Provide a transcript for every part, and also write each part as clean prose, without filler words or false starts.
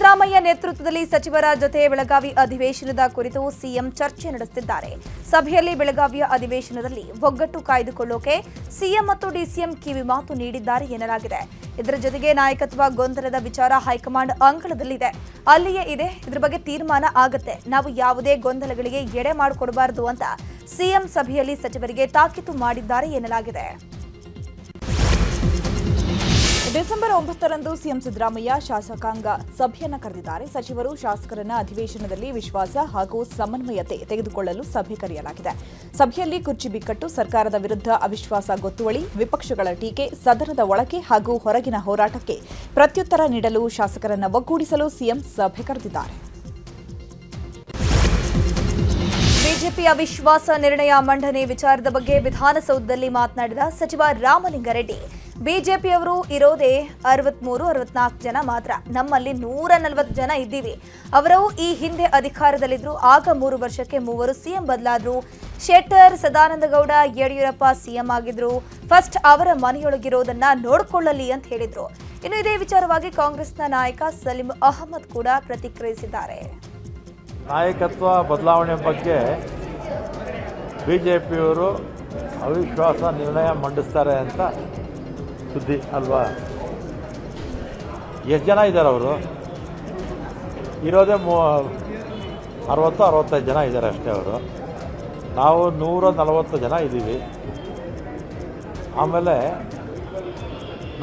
ಸಿದ್ದರಾಮಯ್ಯ ನೇತೃತ್ವದಲ್ಲಿ ಸಚಿವರ ಜೊತೆ ಬೆಳಗಾವಿ ಅಧಿವೇಶನದ ಕುರಿತು ಸಿಎಂ ಚರ್ಚೆ ನಡೆಸುತ್ತಿದ್ದಾರೆ. ಸಭೆಯಲ್ಲಿ ಬೆಳಗಾವಿಯ ಅಧಿವೇಶನದಲ್ಲಿ ಒಗ್ಗಟ್ಟು ಕಾಯ್ದುಕೊಳ್ಳೋಕೆ ಸಿಎಂ ಮತ್ತು ಡಿಸಿಎಂ ಕಿವಿ ಮಾತು ನೀಡಿದ್ದಾರೆ ಎನ್ನಲಾಗಿದೆ. ಇದರ ಜೊತೆಗೆ ನಾಯಕತ್ವ ಗೊಂದಲದ ವಿಚಾರ ಹೈಕಮಾಂಡ್ ಅಂಗಳದಲ್ಲಿದೆ, ಅಲ್ಲಿಯೇ ಇದೆ. ಇದರ ಬಗ್ಗೆ ತೀರ್ಮಾನ ಆಗುತ್ತೆ. ನಾವು ಯಾವುದೇ ಗೊಂದಲಗಳಿಗೆ ಎಡೆ ಮಾಡಿಕೊಡಬಾರದು ಅಂತ ಸಿಎಂ ಸಭೆಯಲ್ಲಿ ಸಚಿವರಿಗೆ ತಾಕೀತು ಮಾಡಿದ್ದಾರೆ ಎನ್ನಲಾಗಿದೆ. ಡಿಸೆಂಬರ್ 9ರಂದು ಸಿಎಂ ಸಿದ್ದರಾಮಯ್ಯ ಶಾಸಕಾಂಗ ಸಭೆಯನ್ನು ಕರೆದಿದ್ದಾರೆ. ಸಚಿವರು ಶಾಸಕರನ್ನ ಅಧಿವೇಶನದಲ್ಲಿ ವಿಶ್ವಾಸ ಹಾಗೂ ಸಮನ್ವಯತೆ ತೆಗೆದುಕೊಳ್ಳಲು ಸಭೆ ಕರೆಯಲಾಗಿದೆ. ಸಭೆಯಲ್ಲಿ ಕುರ್ಚಿ ಬಿಕ್ಕಟ್ಟು, ಸರ್ಕಾರದ ವಿರುದ್ಧ ಅವಿಶ್ವಾಸ ಗೊತ್ತುವಳಿ, ವಿಪಕ್ಷಗಳ ಟೀಕೆ, ಸದನದ ಒಳಗೆ ಹಾಗೂ ಹೊರಗಿನ ಹೋರಾಟಕ್ಕೆ ಪ್ರತ್ಯುತ್ತರ ನೀಡಲು ಶಾಸಕರನ್ನ ಒಗ್ಗೂಡಿಸಲು ಸಿಎಂ ಸಭೆ ಕರೆದಿದ್ದಾರೆ. ಬಿಜೆಪಿ ಅವಿಶ್ವಾಸ ನಿರ್ಣಯ ಮಂಡನೆ ವಿಚಾರದ ಬಗ್ಗೆ ವಿಧಾನಸೌಧದಲ್ಲಿ ಮಾತನಾಡಿದ ಸಚಿವ ರಾಮಲಿಂಗಾರೆಡ್ಡಿ, ಬಿಜೆಪಿಯವರು ಇರೋದೇ 63-64 ಜನ ಮಾತ್ರ. ನಮ್ಮಲ್ಲಿ 140 ಜನ ಇದ್ದೀವಿ. ಅವರು ಈ ಹಿಂದೆ ಅಧಿಕಾರದಲ್ಲಿದ್ರು. ಆಗ 3 ವರ್ಷಕ್ಕೆ 3 ಸಿಎಂ ಬದಲಾದ್ರು. ಶೆಟ್ಟರ್, ಸದಾನಂದಗೌಡ, ಯಡಿಯೂರಪ್ಪ ಸಿಎಂ ಆಗಿದ್ರು. ಫಸ್ಟ್ ಅವರ ಮನೆಯೊಳಗಿರೋದನ್ನ ನೋಡಿಕೊಳ್ಳಲಿ ಅಂತ ಹೇಳಿದ್ರು. ಇನ್ನು ಇದೇ ವಿಚಾರವಾಗಿ ಕಾಂಗ್ರೆಸ್ನ ನಾಯಕ ಸಲೀಂ ಅಹಮದ್ ಕೂಡ ಪ್ರತಿಕ್ರಿಯಿಸಿದ್ದಾರೆ. ನಾಯಕತ್ವ ಬದಲಾವಣೆ ಬಗ್ಗೆ ಬಿಜೆಪಿಯವರು ಅವಿಶ್ವಾಸ ನಿರ್ಣಯ ಮಂಡಿಸ್ತಾರೆ ಅಂತ ಸುದ್ದಿ ಅಲ್ವಾ? ಎಷ್ಟು ಜನ ಇದ್ದಾರೆ? ಅವರು ಇರೋದೇ 60-65 ಜನ ಇದ್ದಾರೆ ಅಷ್ಟೇ. ಅವರು ನಾವು 140 ಜನ ಇದ್ದೀವಿ. ಆಮೇಲೆ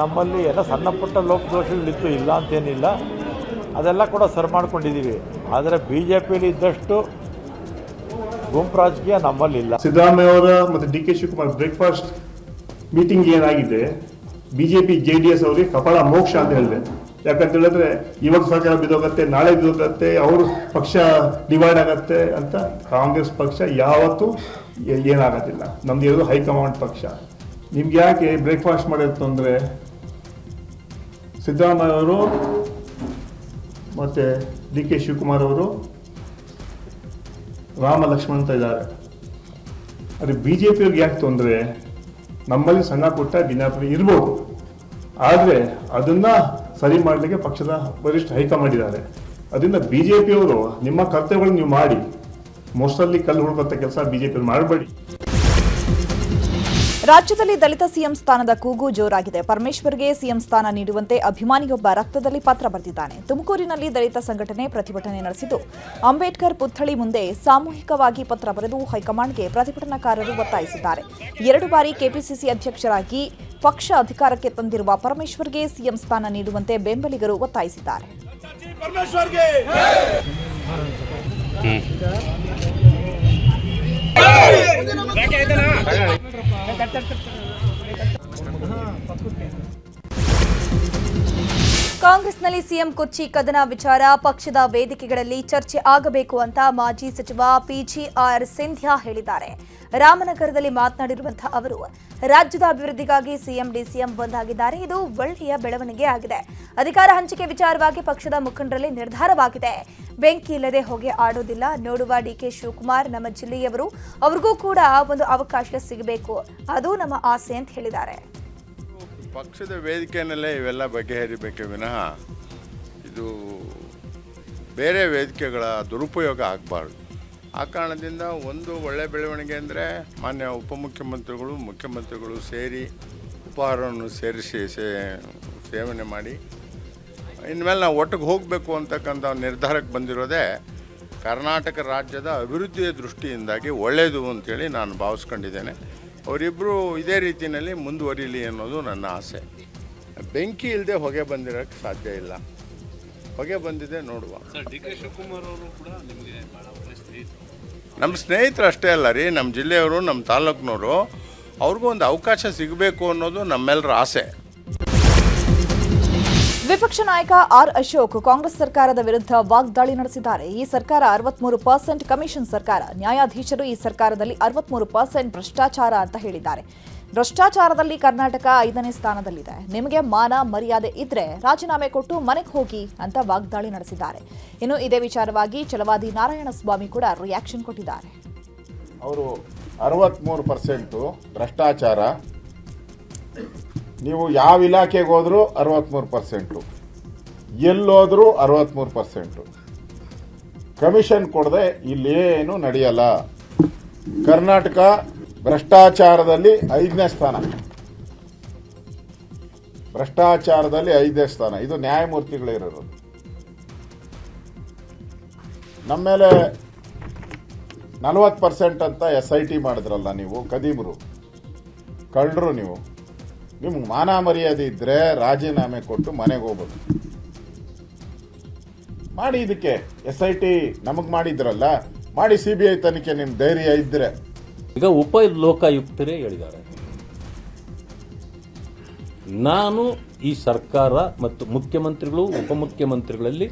ನಮ್ಮಲ್ಲಿ ಎಲ್ಲ ಸಣ್ಣ ಪುಟ್ಟ ಲೋಪದೋಷಗಳಿತ್ತು, ಇಲ್ಲ ಅಂತೇನಿಲ್ಲ, ಅದೆಲ್ಲ ಕೂಡ ಸರಿ ಮಾಡ್ಕೊಂಡಿದ್ದೀವಿ. ಆದರೆ ಬಿ ಜೆ ಪಿಲಿ ಇದ್ದಷ್ಟು ಗುಂಪು ರಾಜಕೀಯ ನಮ್ಮಲ್ಲಿಲ್ಲ. ಸಿದ್ದರಾಮಯ್ಯ ಅವರ ಮತ್ತು D K Shivakumar breakfast meeting ಏನಾಗಿದೆ, ಬಿಜೆಪಿ JDS ಅವರಿಗೆ ಕಪಾಳ ಮೋಕ್ಷ ಅಂತ ಹೇಳಿದೆ. ಯಾಕಂತ ಹೇಳಿದ್ರೆ ಇವತ್ತು ಸರ್ಕಾರ ಬಿದ್ದೋಗತ್ತೆ, ನಾಳೆ ಬಿದ್ದೋಗತ್ತೆ, ಅವ್ರ ಪಕ್ಷ ಡಿವೈಡ್ ಆಗತ್ತೆ ಅಂತ. ಕಾಂಗ್ರೆಸ್ ಪಕ್ಷ ಯಾವತ್ತೂ ಏನಾಗೋದಿಲ್ಲ. ನಮ್ದು ಇರೋದು ಹೈಕಮಾಂಡ್ ಪಕ್ಷ. ನಿಮ್ಗೆ ಯಾಕೆ ಬ್ರೇಕ್ಫಾಸ್ಟ್ ಮಾಡಿತ್ತು ಅಂದರೆ, ಸಿದ್ದರಾಮಯ್ಯ ಅವರು ಮತ್ತು ಡಿ ಕೆ ಶಿವಕುಮಾರ್ ಅವರು ರಾಮ ಲಕ್ಷ್ಮಣ್ ಅಂತ ಇದ್ದಾರೆ. ಆದರೆ BJPಯವ್ರಿಗೆ ಯಾಕೆ ತೊಂದರೆ? ನಮ್ಮಲ್ಲಿ ಸಣ್ಣ ಪುಟ್ಟ ಭಿನ್ನಾಭಿಪ್ರಾಯ ಇರ್ಬೋದು, ಆದರೆ ಅದನ್ನ ಸರಿ ಮಾಡಲಿಕ್ಕೆ ಪಕ್ಷದ ವರಿಷ್ಠ ಹೈಕಮಾಂಡ್ ಇದ್ದಾರೆ. ಅದರಿಂದ BJPಯವರು ನಿಮ್ಮ ಕರ್ತವ್ಯಗಳನ್ನು ನೀವು ಮಾಡಿ, ಮೋಸ್ಟಲ್ಲಿ ಕಲ್ಲು ಹುಡುಕುವಂಥ ಕೆಲಸ BJPಯವರು ಮಾಡಬೇಡಿ. ರಾಜ್ಯದಲ್ಲಿ ದಲಿತ ಸಿಎಂ ಸ್ಥಾನದ ಕೂಗು ಜೋರಾಗಿದೆ. ಪರಮೇಶ್ವರ್ಗೆ ಸಿಎಂ ಸ್ಥಾನ ನೀಡುವಂತೆ ಅಭಿಮಾನಿಯೊಬ್ಬ ರಕ್ತದಲ್ಲಿ ಪತ್ರ ಬರೆದಿದ್ದಾನೆ. ತುಮಕೂರಿನಲ್ಲಿ ದಲಿತ ಸಂಘಟನೆ ಪ್ರತಿಭಟನೆ ನಡೆಸಿದ್ದು, ಅಂಬೇಡ್ಕರ್ ಪುತ್ಥಳಿ ಮುಂದೆ ಸಾಮೂಹಿಕವಾಗಿ ಪತ್ರ ಬರೆದು ಹೈಕಮಾಂಡ್ಗೆ ಪ್ರತಿಭಟನಾಕಾರರು ಒತ್ತಾಯಿಸಿದ್ದಾರೆ. 2 ಬಾರಿ ಕೆಪಿಸಿಸಿ ಅಧ್ಯಕ್ಷರಾಗಿ ಪಕ್ಷ ಅಧಿಕಾರಕ್ಕೆ ತಂದಿರುವ ಪರಮೇಶ್ವರ್ಗೆ ಸಿಎಂ ಸ್ಥಾನ ನೀಡುವಂತೆ ಬೆಂಬಲಿಗರು ಒತ್ತಾಯಿಸಿದ್ದಾರೆ. ಕಾಂಗ್ರೆಸ್ನಲ್ಲಿ ಸಿಎಂ ಕುರ್ಚಿ ಕದನ ವಿಚಾರ ಪಕ್ಷದ ವೇದಿಕೆಗಳಲ್ಲಿ ಚರ್ಚೆ ಆಗಬೇಕು ಅಂತ ಮಾಜಿ ಸಚಿವ PGR ಸಿಂಧ್ಯಾ ಹೇಳಿದ್ದಾರೆ. ರಾಮನಗರದಲ್ಲಿ ಮಾತನಾಡಿರುವಂತಹ ಅವರು, ರಾಜ್ಯದ ಅಭಿವೃದ್ಧಿಗಾಗಿ ಸಿಎಂ ಡಿಸಿಎಂ ಒಂದಾಗಿದ್ದಾರೆ. ಇದು ಒಳ್ಳೆಯ ಬೆಳವಣಿಗೆ ಆಗಿದೆ. ಅಧಿಕಾರ ಹಂಚಿಕೆ ವಿಚಾರವಾಗಿ ಪಕ್ಷದ ಮುಖಂಡರಲ್ಲಿ ನಿರ್ಧಾರವಾಗಿದೆ. ಬೆಂಕಿ ಇಲ್ಲದೆ ಹೊಗೆ ಆಡೋದಿಲ್ಲ. ನೋಡುವ DK ಶಿವಕುಮಾರ್ ನಮ್ಮ ಜಿಲ್ಲೆಯವರು, ಅವ್ರಿಗೂ ಕೂಡ ಒಂದು ಅವಕಾಶ ಸಿಗಬೇಕು, ಅದು ನಮ್ಮ ಆಸೆ ಅಂತ ಹೇಳಿದ್ದಾರೆ. ಪಕ್ಷದ ವೇದಿಕೆಯಲ್ಲೇ ಇವೆಲ್ಲ ಬಗೆಹರಿಬೇಕೆ ವಿನಃ ಇದು ಬೇರೆ ವೇದಿಕೆಗಳ ದುರುಪಯೋಗ ಆಗಬಾರ್ದು. ಆ ಕಾರಣದಿಂದ ಒಂದು ಒಳ್ಳೆ ಬೆಳವಣಿಗೆ ಅಂದರೆ ಮಾನ್ಯ ಉಪಮುಖ್ಯಮಂತ್ರಿಗಳು, ಮುಖ್ಯಮಂತ್ರಿಗಳು ಸೇರಿ ಉಪಹಾರವನ್ನು ಸೇರಿಸಿ ಸೇವನೆ ಮಾಡಿ ಇನ್ಮೇಲೆ ನಾವು ಒಟ್ಟಿಗೆ ಹೋಗಬೇಕು ಅಂತಕ್ಕಂಥ ನಿರ್ಧಾರಕ್ಕೆ ಬಂದಿರೋದೇ ಕರ್ನಾಟಕ ರಾಜ್ಯದ ಅಭಿವೃದ್ಧಿಯ ದೃಷ್ಟಿಯಿಂದಾಗಿ ಒಳ್ಳೆಯದು ಅಂತೇಳಿ ನಾನು ಭಾವಿಸ್ಕೊಂಡಿದ್ದೇನೆ. ಅವರಿಬ್ಬರು ಇದೇ ರೀತಿಯಲ್ಲಿ ಮುಂದುವರಿಲಿ ಅನ್ನೋದು ನನ್ನ ಆಸೆ. ಬೆಂಕಿ ಇಲ್ಲದೆ ಹೊಗೆ ಬಂದಿರೋಕ್ಕೆ ಸಾಧ್ಯ ಇಲ್ಲ. ಹೊಗೆ ಬಂದಿದೆ ನೋಡುವ. DK ಶಿವಕುಮಾರ್ ಅವರು ಕೂಡ ನಿಮಗೆ ನಮ್ಮ ಸ್ನೇಹಿತರು ಅಷ್ಟೇ ಅಲ್ಲ ರೀ, ನಮ್ಮ ಜಿಲ್ಲೆಯವರು, ನಮ್ಮ ತಾಲೂಕಿನವರು, ಅವ್ರಿಗೂ ಒಂದು ಅವಕಾಶ ಸಿಗಬೇಕು ಅನ್ನೋದು ನಮ್ಮೆಲ್ಲರ ಆಸೆ. ವಿಪಕ್ಷ ನಾಯಕ ಆರ್ ಅಶೋಕ್ ಕಾಂಗ್ರೆಸ್ ಸರ್ಕಾರದ ವಿರುದ್ಧ ವಾಗ್ದಾಳಿ ನಡೆಸಿದ್ದಾರೆ. ಈ ಸರ್ಕಾರ 63% ಕಮಿಷನ್ ಸರ್ಕಾರ. ನ್ಯಾಯಾಧೀಶರು ಈ ಸರ್ಕಾರದಲ್ಲಿ 63% ಭ್ರಷ್ಟಾಚಾರ ಅಂತ ಹೇಳಿದ್ದಾರೆ. ಭ್ರಷ್ಟಾಚಾರದಲ್ಲಿ ಕರ್ನಾಟಕ 5ನೇ ಸ್ಥಾನದಲ್ಲಿದೆ. ನಿಮಗೆ ಮಾನ ಮರ್ಯಾದೆ ಇದ್ರೆ ರಾಜೀನಾಮೆ ಕೊಟ್ಟು ಮನೆಗೆ ಹೋಗಿ ಅಂತ ವಾಗ್ದಾಳಿ ನಡೆಸಿದ್ದಾರೆ. ಇನ್ನು ಇದೇ ವಿಚಾರವಾಗಿ ಛಲವಾದಿ ನಾರಾಯಣಸ್ವಾಮಿ ಕೂಡ ರಿಯಾಕ್ಷನ್ ಕೊಟ್ಟಿದ್ದಾರೆ. ಅವರು 63% ಭ್ರಷ್ಟಾಚಾರ, ನೀವು ಯಾವ ಇಲಾಖೆಗೆ ಹೋದರೂ 63%. ಎಲ್ಲೋದ್ರೂ 63%. ಕಮಿಷನ್ ಕೊಡದೆ ಇಲ್ಲೇನು ನಡೆಯಲ್ಲ. ಕರ್ನಾಟಕ ಭ್ರಷ್ಟಾಚಾರದಲ್ಲಿ 5ನೇ ಸ್ಥಾನ. ಭ್ರಷ್ಟಾಚಾರದಲ್ಲಿ 5ನೇ ಸ್ಥಾನ. ಇದು ನ್ಯಾಯಮೂರ್ತಿಗಳಿರೋದು. ನಮ್ಮ ಮೇಲೆ 40% ಅಂತ SIT ಮಾಡಿದ್ರಲ್ಲ ನೀವು, ಕದೀಮರು, ಕಳ್ಳರು ನೀವು. ನಿಮ್ಗೆ ಮಾನ ಮರ್ಯಾದೆ ಇದ್ರೆ ರಾಜೀನಾಮೆ ಕೊಟ್ಟು ಮನೆಗೆ ಹೋಗ್ಬೋದು. ಮಾಡಿ ಇದಕ್ಕೆ SIT ನಮಗೆ ಮಾಡಿದ್ರಲ್ಲ, ಮಾಡಿ CBI ತನಿಖೆ ನಿಮ್ ಧೈರ್ಯ ಇದ್ರೆ. ಈಗ ಉಪ ಲೋಕಾಯುಕ್ತರೇ ಹೇಳಿದ್ದಾರೆ, ನಾನು ಈ ಸರ್ಕಾರ ಮತ್ತು ಮುಖ್ಯಮಂತ್ರಿಗಳು ಉಪಮುಖ್ಯಮಂತ್ರಿಗಳಲ್ಲಿ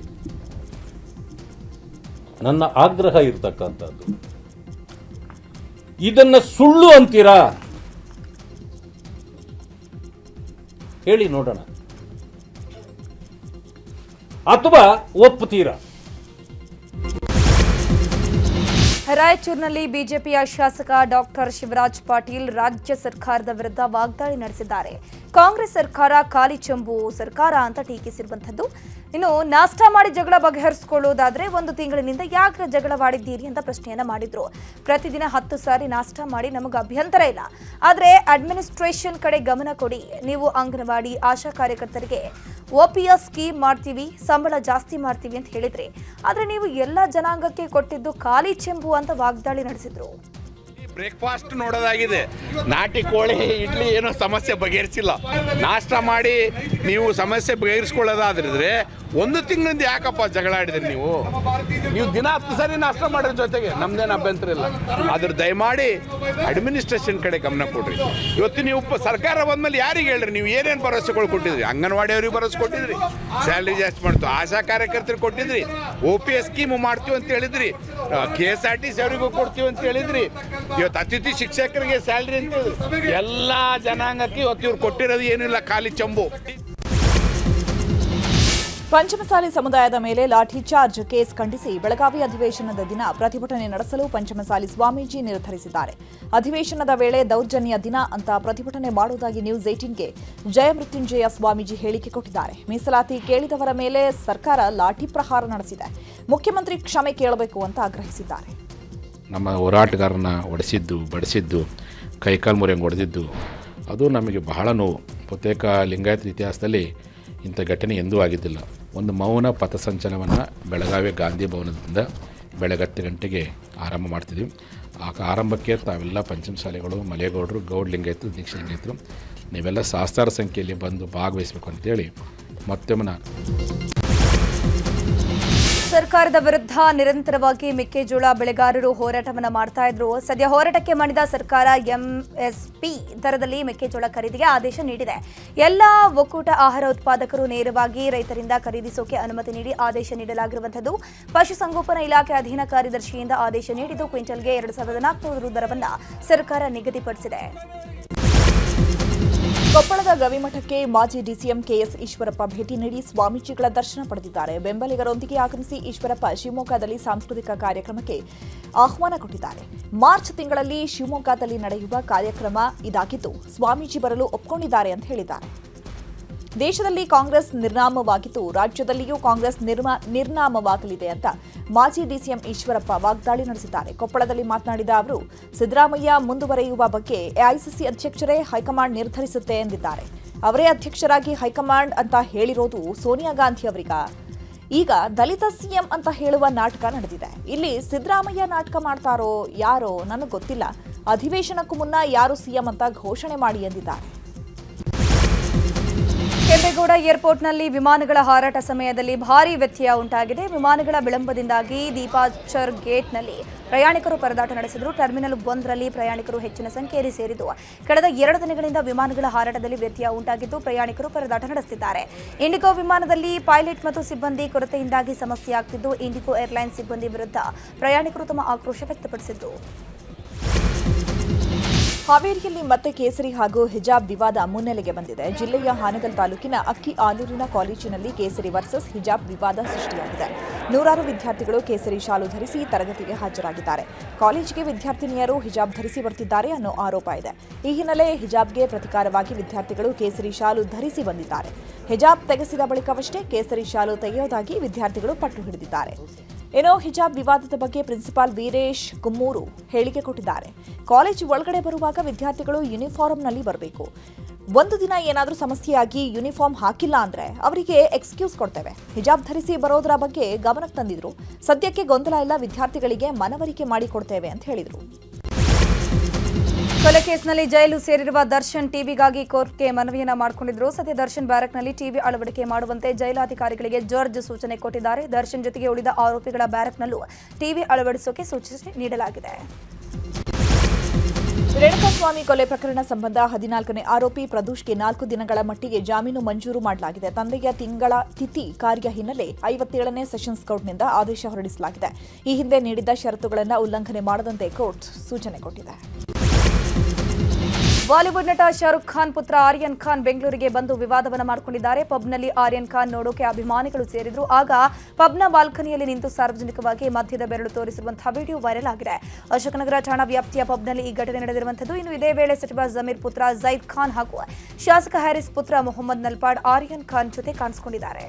ನನ್ನ ಆಗ್ರಹ ಇರತಕ್ಕಂಥದ್ದು, ಇದನ್ನ ಸುಳ್ಳು ಅಂತೀರಾ ಹೇಳಿ ನೋಡೋಣ, ಅಥವಾ ಒಪ್ಪುತ್ತೀರಾ? ರಾಯಚೂರಿನಲ್ಲಿ ಬಿಜೆಪಿಯ ಶಾಸಕ ಡಾಕ್ಟರ್ ಶಿವರಾಜ್ ಪಾಟೀಲ್ ರಾಜ್ಯ ಸರ್ಕಾರದ ವಿರುದ್ಧ ವಾಗ್ದಾಳಿ ನಡೆಸಿದ್ದಾರೆ. ಕಾಂಗ್ರೆಸ್ ಸರ್ಕಾರ ಖಾಲಿ ಚೆಂಬು ಸರ್ಕಾರ ಅಂತ ಟೀಕಿಸಿರುವಂಥದ್ದು. ಇನ್ನು ನಾಷ್ಟಾ ಮಾಡಿ ಜಗಳ ಬಗೆಹರಿಸಿಕೊಳ್ಳುವುದಾದ್ರೆ 1 ತಿಂಗಳಿನಿಂದ ಯಾಕೆ ಜಗಳವಾಡಿದ್ದೀರಿ ಅಂತ ಪ್ರಶ್ನೆಯನ್ನ ಮಾಡಿದ್ರು. ಪ್ರತಿದಿನ 10 ಸಾರಿ ನಾಷ್ಟಾ ಮಾಡಿ ನಮಗೆ ಅಭ್ಯಂತರ ಇಲ್ಲ, ಆದರೆ ಅಡ್ಮಿನಿಸ್ಟ್ರೇಷನ್ ಕಡೆ ಗಮನ ಕೊಡಿ. ನೀವು ಅಂಗನವಾಡಿ ಆಶಾ ಕಾರ್ಯಕರ್ತರಿಗೆ OPS ಸ್ಕೀಮ್ ಮಾಡ್ತೀವಿ, ಸಂಬಳ ಜಾಸ್ತಿ ಮಾಡ್ತೀವಿ ಅಂತ ಹೇಳಿದ್ರಿ, ಆದ್ರೆ ನೀವು ಎಲ್ಲ ಜನಾಂಗಕ್ಕೆ ಕೊಟ್ಟಿದ್ದು ಖಾಲಿ ಚೆಂಬು ಅಂತ ವಾಗ್ದಾಳಿ ನಡೆಸಿದ್ರು. ಬ್ರೇಕ್ಫಾಸ್ಟ್ ನೋಡೋದಾಗಿದೆ, ನಾಟಿ ಕೋಳಿ ಇಡ್ಲಿ ಏನೋ ಸಮಸ್ಯೆ ಬಗೆಹರಿಸಿಲ್ಲ. ನಾಷ್ಟ ಮಾಡಿ ನೀವು ಸಮಸ್ಯೆ ಬಗೆಹರಿಸ್ಕೊಳ್ಳೋದಾದ್ರೆ 1 ತಿಂಗಳಿಂದ ಯಾಕಪ್ಪ ಜಗಳ ಆಡಿದ್ರಿ ನೀವು ದಿನ 10 ಸಾರಿ ನಾಷ್ಟ ಮಾಡೋದ್ರ ಜೊತೆಗೆ ನಮ್ದೇನು ಅಭ್ಯಂತರ ಇಲ್ಲ. ಆದ್ರೆ ದಯಮಾಡಿ ಅಡ್ಮಿನಿಸ್ಟ್ರೇಷನ್ ಕಡೆ ಗಮನ ಕೊಡ್ರಿ. ಇವತ್ತು ನೀವು ಸರ್ಕಾರ ಬಂದ್ಮೇಲೆ ಯಾರಿಗೆ ಹೇಳ್ರಿ, ನೀವು ಏನೇನು ಭರವಸೆಗಳು ಕೊಟ್ಟಿದ್ರಿ? ಅಂಗನವಾಡಿ ಅವ್ರಿಗೆ ಭರವಸೆ ಕೊಟ್ಟಿದ್ರಿ, ಸ್ಯಾಲ್ರಿ ಜಾಸ್ತಿ ಮಾಡ್ತು. ಆಶಾ ಕಾರ್ಯಕರ್ತರಿಗೆ ಕೊಟ್ಟಿದ್ರಿ, OPS ಸ್ಕೀಮು ಮಾಡ್ತೀವಿ ಅಂತ ಹೇಳಿದ್ರಿ, KSRTC ಅವರಿಗೂ ಕೊಡ್ತೀವಿ ಅಂತ ಹೇಳಿದ್ರಿ, ಇವತ್ತು ಅತಿಥಿ ಶಿಕ್ಷಕರಿಗೆ ಸ್ಯಾಲ್ರಿ ಅಂತ ಹೇಳಿದ್ರಿ. ಎಲ್ಲ ಜನಾಂಗಕ್ಕೆ ಇವತ್ತು ಇವ್ರು ಕೊಟ್ಟಿರೋದು ಏನಿಲ್ಲ, ಖಾಲಿ ಚಂಬು. ಪಂಚಮಸಾಲಿ ಸಮುದಾಯದ ಮೇಲೆ ಲಾಠಿ ಚಾರ್ಜ್ ಕೇಸ್ ಖಂಡಿಸಿ ಬೆಳಗಾವಿ ಅಧಿವೇಶನದ ದಿನ ಪ್ರತಿಭಟನೆ ನಡೆಸಲು ಪಂಚಮಸಾಲಿ ಸ್ವಾಮೀಜಿ ನಿರ್ಧರಿಸಿದ್ದಾರೆ. ಅಧಿವೇಶನದ ವೇಳೆ ದೌರ್ಜನ್ಯ ದಿನ ಅಂತ ಪ್ರತಿಭಟನೆ ಮಾಡುವುದಾಗಿ ನ್ಯೂಸ್ 18ಗೆ ಜಯಮೃತ್ಯುಂಜಯ ಸ್ವಾಮೀಜಿ ಹೇಳಿಕೆ ಕೊಟ್ಟಿದ್ದಾರೆ. ಮೀಸಲಾತಿ ಕೇಳಿದವರ ಮೇಲೆ ಸರ್ಕಾರ ಲಾಠಿ ಪ್ರಹಾರ ನಡೆಸಿದೆ, ಮುಖ್ಯಮಂತ್ರಿ ಕ್ಷಮೆ ಕೇಳಬೇಕು ಅಂತ ಆಗ್ರಹಿಸಿದ್ದಾರೆ. ನಮ್ಮ ಹೋರಾಟಗಾರನ ಹೊಡೆಸಿದ್ದು, ಬಡಿಸಿದ್ದು, ಕೈಕಾಲು ಮುರಿಯಂಗೆ ಹೊಡೆದಿದ್ದು ಅದು ನಮಗೆ ಬಹಳ ನೋವು. ಬಹುತೇಕ ಲಿಂಗಾಯತ ಇತಿಹಾಸದಲ್ಲಿ ಇಂಥ ಘಟನೆ ಎಂದೂ ಆಗಿದ್ದಿಲ್ಲ. ಒಂದು ಮೌನ ಪಥಸಂಚಲನವನ್ನು ಬೆಳಗಾವಿ ಗಾಂಧಿ ಭವನದಿಂದ ಬೆಳಗ್ಗೆ 10 ಗಂಟೆಗೆ ಆರಂಭ ಮಾಡ್ತಿದ್ವಿ. ಆ ಆರಂಭಕ್ಕೆ ತಾವೆಲ್ಲ ಪಂಚಮಸಾಲಿಗಳು, ಮಲೆಗೌಡರು, ಗೌಡ್ ಲಿಂಗಾಯತರು, ದೀಕ್ಷಾ ಲಿಂಗಾಯತರು ನೀವೆಲ್ಲ ಸಹಸ್ರಾರು ಸಂಖ್ಯೆಯಲ್ಲಿ ಬಂದು ಭಾಗವಹಿಸಬೇಕು ಅಂತೇಳಿ ಮತ್ತೊಮ್ಮೆ ನಾನು ಸರ್ಕಾರದ ವಿರುದ್ಧ ನಿರಂತರವಾಗಿ ಮೆಕ್ಕೆಜೋಳ ಬೆಳೆಗಾರರು ಹೋರಾಟವನ್ನು ಮಾಡ್ತಾ ಇದ್ರು. ಸದ್ಯ ಹೋರಾಟಕ್ಕೆ ಮಣಿದ ಸರ್ಕಾರ MSP ದರದಲ್ಲಿ ಮೆಕ್ಕೆಜೋಳ ಖರೀದಿಗೆ ಆದೇಶ ನೀಡಿದೆ. ಎಲ್ಲ ಒಕ್ಕೂಟ ಆಹಾರ ಉತ್ಪಾದಕರು ನೇರವಾಗಿ ರೈತರಿಂದ ಖರೀದಿಸೋಕೆ ಅನುಮತಿ ನೀಡಿ ಆದೇಶ ನೀಡಲಾಗಿರುವಂಥದ್ದು. ಪಶುಸಂಗೋಪನಾ ಇಲಾಖೆ ಅಧೀನ ಕಾರ್ಯದರ್ಶಿಯಿಂದ ಆದೇಶ ನೀಡಿದ್ದು ಕ್ವಿಂಟಲ್ಗೆ 2400 ದರವನ್ನು ಸರ್ಕಾರ ನಿಗದಿಪಡಿಸಿದೆ. ಕೊಪ್ಪಳದ ಗವಿಮಠಕ್ಕೆ ಮಾಜಿ DCM KS ಈಶ್ವರಪ್ಪ ಭೇಟಿ ನೀಡಿ ಸ್ವಾಮೀಜಿಗಳ ದರ್ಶನ ಪಡೆದಿದ್ದಾರೆ. ಬೆಂಬಲಿಗರೊಂದಿಗೆ ಆಗಮಿಸಿ ಈಶ್ವರಪ್ಪ ಶಿವಮೊಗ್ಗದಲ್ಲಿ ಸಾಂಸ್ಕೃತಿಕ ಕಾರ್ಯಕ್ರಮಕ್ಕೆ ಆಹ್ವಾನ ಕೊಟ್ಟಿದ್ದಾರೆ. ಮಾರ್ಚ್ ತಿಂಗಳಲ್ಲಿ ಶಿವಮೊಗ್ಗದಲ್ಲಿ ನಡೆಯುವ ಕಾರ್ಯಕ್ರಮ ಇದಾಗಿದ್ದು ಸ್ವಾಮೀಜಿ ಬರಲು ಒಪ್ಪಿಕೊಂಡಿದ್ದಾರೆ ಅಂತ ಹೇಳಿದ್ದಾರೆ. ದೇಶದಲ್ಲಿ ಕಾಂಗ್ರೆಸ್ ನಿರ್ನಾಮವಾಗಿದ್ದು ರಾಜ್ಯದಲ್ಲಿಯೂ ಕಾಂಗ್ರೆಸ್ ನಿರ್ನಾಮವಾಗಲಿದೆ ಅಂತ ಮಾಜಿ DCM ಈಶ್ವರಪ್ಪ ವಾಗ್ದಾಳಿ ನಡೆಸಿದ್ದಾರೆ. ಕೊಪ್ಪಳದಲ್ಲಿ ಮಾತನಾಡಿದ ಅವರು, ಸಿದ್ದರಾಮಯ್ಯ ಮುಂದುವರೆಯುವ ಬಗ್ಗೆ AICC ಅಧ್ಯಕ್ಷರೇ ಹೈಕಮಾಂಡ್ ನಿರ್ಧರಿಸುತ್ತೆ ಎಂದಿದ್ದಾರೆ. ಅವರೇ ಅಧ್ಯಕ್ಷರಾಗಿ ಹೈಕಮಾಂಡ್ ಅಂತ ಹೇಳಿರೋದು ಸೋನಿಯಾ ಗಾಂಧಿ ಅವರಿಗ. ಈಗ ದಲಿತ CM ಅಂತ ಹೇಳುವ ನಾಟಕ ನಡೆದಿದೆ. ಇಲ್ಲಿ ಸಿದ್ದರಾಮಯ್ಯ ನಾಟಕ ಮಾಡ್ತಾರೋ ಯಾರೋ ನನಗೆ ಗೊತ್ತಿಲ್ಲ. ಅಧಿವೇಶನಕ್ಕೂ ಮುನ್ನ ಯಾರು CM ಅಂತ ಘೋಷಣೆ ಮಾಡಿ ಎಂದಿದ್ದಾರೆ. ಕೆಂಪೇಗೌಡ ಏರ್ಪೋರ್ಟ್ನಲ್ಲಿ ವಿಮಾನಗಳ ಹಾರಾಟ ಸಮಯದಲ್ಲಿ ಭಾರೀ ವ್ಯತ್ಯಯ ಉಂಟಾಗಿದೆ. ವಿಮಾನಗಳ ವಿಳಂಬದಿಂದಾಗಿ ದೀಪಾಚರ್ ಗೇಟ್ನಲ್ಲಿ ಪ್ರಯಾಣಿಕರು ಪರದಾಟ ನಡೆಸಿದರು. ಟರ್ಮಿನಲ್ 1ರಲ್ಲಿ ಪ್ರಯಾಣಿಕರು ಹೆಚ್ಚಿನ ಸಂಖ್ಯೆಯಲ್ಲಿ ಸೇರಿದ್ದು ಕಳೆದ 2 ದಿನಗಳಿಂದ ವಿಮಾನಗಳ ಹಾರಾಟದಲ್ಲಿ ವ್ಯತ್ಯಯ ಉಂಟಾಗಿದ್ದು ಪ್ರಯಾಣಿಕರು ಪರದಾಟ ನಡೆಸುತ್ತಿದ್ದಾರೆ. ಇಂಡಿಗೋ ವಿಮಾನದಲ್ಲಿ ಪೈಲಟ್ ಮತ್ತು ಸಿಬ್ಬಂದಿ ಕೊರತೆಯಿಂದಾಗಿ ಸಮಸ್ಯೆ ಆಗ್ತಿದ್ದು ಇಂಡಿಗೋ ಏರ್ಲೈನ್ಸ್ ಸಿಬ್ಬಂದಿ ವಿರುದ್ಧ ಪ್ರಯಾಣಿಕರು ತಮ್ಮ ಆಕ್ರೋಶ ವ್ಯಕ್ತಪಡಿಸಿದ್ದು. ಹಾವೇರಿಯಲ್ಲಿ ಮತ್ತೆ ಕೇಸರಿ ಹಾಗೂ ಹಿಜಾಬ್ ವಿವಾದ ಮುನ್ನೆಲೆಗೆ ಬಂದಿದೆ. ಜಿಲ್ಲೆಯ ಹಾನಗಲ್ ತಾಲೂಕಿನ ಅಕ್ಕಿ ಆಲೂರಿನ ಕಾಲೇಜಿನಲ್ಲಿ ಕೇಸರಿ ವರ್ಸಸ್ ಹಿಜಾಬ್ ವಿವಾದ ಸೃಷ್ಟಿಯಾಗಿದೆ. ನೂರಾರು ವಿದ್ಯಾರ್ಥಿಗಳು ಕೇಸರಿ ಶಾಲು ಧರಿಸಿ ತರಗತಿಗೆ ಹಾಜರಾಗಿದ್ದಾರೆ. ಕಾಲೇಜಿಗೆ ವಿದ್ಯಾರ್ಥಿನಿಯರು ಹಿಜಾಬ್ ಧರಿಸಿ ಬರ್ತಿದ್ದಾರೆ ಅನ್ನೋ ಆರೋಪ ಇದೆ. ಈ ಹಿನ್ನೆಲೆ ಹಿಜಾಬ್ಗೆ ಪ್ರತಿಕಾರವಾಗಿ ವಿದ್ಯಾರ್ಥಿಗಳು ಕೇಸರಿ ಶಾಲು ಧರಿಸಿ ಬಂದಿದ್ದಾರೆ. ಹಿಜಾಬ್ ತೆಗೆಸಿದ ಬಳಿಕವಷ್ಟೇ ಕೇಸರಿ ಶಾಲು ತೆಗೆಯುವುದಾಗಿ ವಿದ್ಯಾರ್ಥಿಗಳು ಪಟ್ಟು ಹಿಡಿದಿದ್ದಾರೆ. ಏನೋ ಹಿಜಾಬ್ ವಿವಾದದ ಬಗ್ಗೆ ಪ್ರಿನ್ಸಿಪಾಲ್ ವೀರೇಶ್ ಕುಮ್ಮೂರು ಹೇಳಿಕೆ ಕೊಟ್ಟಿದ್ದಾರೆ. ಕಾಲೇಜು ಒಳಗಡೆ ಬರುವಾಗ ವಿದ್ಯಾರ್ಥಿಗಳು ಯೂನಿಫಾರ್ಮ್ನಲ್ಲಿ ಬರಬೇಕು. ಒಂದು ದಿನ ಏನಾದರೂ ಸಮಸ್ಯೆಯಾಗಿ ಯೂನಿಫಾರ್ಮ್ ಹಾಕಿಲ್ಲ ಅಂದ್ರೆ ಅವರಿಗೆ ಎಕ್ಸ್ಕ್ಯೂಸ್ ಕೊಡ್ತೇವೆ. ಹಿಜಾಬ್ ಧರಿಸಿ ಬರೋದರ ಬಗ್ಗೆ ಗಮನಕ್ಕೆ ತಂದಿದ್ರು. ಸದ್ಯಕ್ಕೆ ಗೊಂದಲ ಇಲ್ಲ, ವಿದ್ಯಾರ್ಥಿಗಳಿಗೆ ಮನವರಿಕೆ ಮಾಡಿಕೊಡ್ತೇವೆ ಅಂತ ಹೇಳಿದರು. ಕೊಲೆ ಕೇಸ್ನಲ್ಲಿ ಜೈಲು ಸೇರಿರುವ ದರ್ಶನ್ ಟಿವಿಗಾಗಿ ಕೋರ್ಟ್ಗೆ ಮನವಿಯನ್ನ ಮಾಡಿಕೊಂಡಿದ್ರು. ಸದ್ಯ ದರ್ಶನ್ ಬ್ಯಾರಕ್ನಲ್ಲಿ ಟಿವಿ ಅಳವಡಿಕೆ ಮಾಡುವಂತೆ ಜೈಲಾಧಿಕಾರಿಗಳಿಗೆ ಜಾರ್ಜ್ ಸೂಚನೆ ಕೊಟ್ಟಿದ್ದಾರೆ. ದರ್ಶನ್ ಜೊತೆಗೆ ಉಳಿದ ಆರೋಪಿಗಳ ಬ್ಯಾರಕ್ನಲ್ಲೂ ಟಿವಿ ಅಳವಡಿಸೋಕೆ ಸೂಚನೆ ನೀಡಲಾಗಿದೆ. ರೇಣುಕಾಸ್ವಾಮಿ ಕೊಲೆ ಪ್ರಕರಣ ಸಂಬಂಧ 14ನೇ ಆರೋಪಿ ಪ್ರದೂಷ್ಗೆ 4 ದಿನಗಳ ಮಟ್ಟಿಗೆ ಜಾಮೀನು ಮಂಜೂರು ಮಾಡಲಾಗಿದೆ. ತಂದೆಯ ತಿಂಗಳ ತಿಥಿ ಕಾರ್ಯ ಹಿನ್ನೆಲೆ 57ನೇ ಸೆಷನ್ಸ್ ಕೋರ್ಟ್ನಿಂದ ಆದೇಶ ಹೊರಡಿಸಲಾಗಿದೆ. ಈ ಹಿಂದೆ ನೀಡಿದ್ದ ಷರತ್ತುಗಳನ್ನು ಉಲ್ಲಂಘನೆ ಮಾಡದಂತೆ ಕೋರ್ಟ್ ಸೂಚನೆ ಕೊಟ್ಟಿದೆ. ಬಾಲಿವುಡ್ ನಟ ಶಾರುಖ್ ಖಾನ್ ಪುತ್ರ ಆರ್ಯನ್ ಖಾನ್ ಬೆಂಗಳೂರಿಗೆ ಬಂದು ವಿವಾದವನ್ನು ಮಾಡಿಕೊಂಡಿದ್ದಾರೆ. ಪಬ್ನಲ್ಲಿ ಆರ್ಯನ್ ಖಾನ್ ನೋಡೋಕೆ ಅಭಿಮಾನಿಗಳು ಸೇರಿದ್ರು. ಆಗ ಪಬ್ನ ಬಾಲ್ಕನಿಯಲ್ಲಿ ನಿಂತು ಸಾರ್ವಜನಿಕವಾಗಿ ಮಧ್ಯದ ಬೆರಳು ತೋರಿಸಿರುವಂತಹ ವಿಡಿಯೋ ವೈರಲ್ ಆಗಿದೆ. ಅಶೋಕನಗರ ಠಾಣಾ ವ್ಯಾಪ್ತಿಯ ಪಬ್ನಲ್ಲಿ ಈ ಘಟನೆ ನಡೆದಿರುವಂಥದ್ದು. ಇನ್ನು ಇದೇ ವೇಳೆ ಸಚಿವ ಜಮೀರ್ ಪುತ್ರ ಜೈದ್ ಖಾನ್ ಹಾಗೂ ಶಾಸಕ ಹ್ಯಾರಿಸ್ ಪುತ್ರ ಮೊಹಮ್ಮದ್ ನಲ್ಪಾಡ್ ಆರ್ಯನ್ ಖಾನ್ ಜೊತೆ ಕಾಣಿಸಿಕೊಂಡಿದ್ದಾರೆ.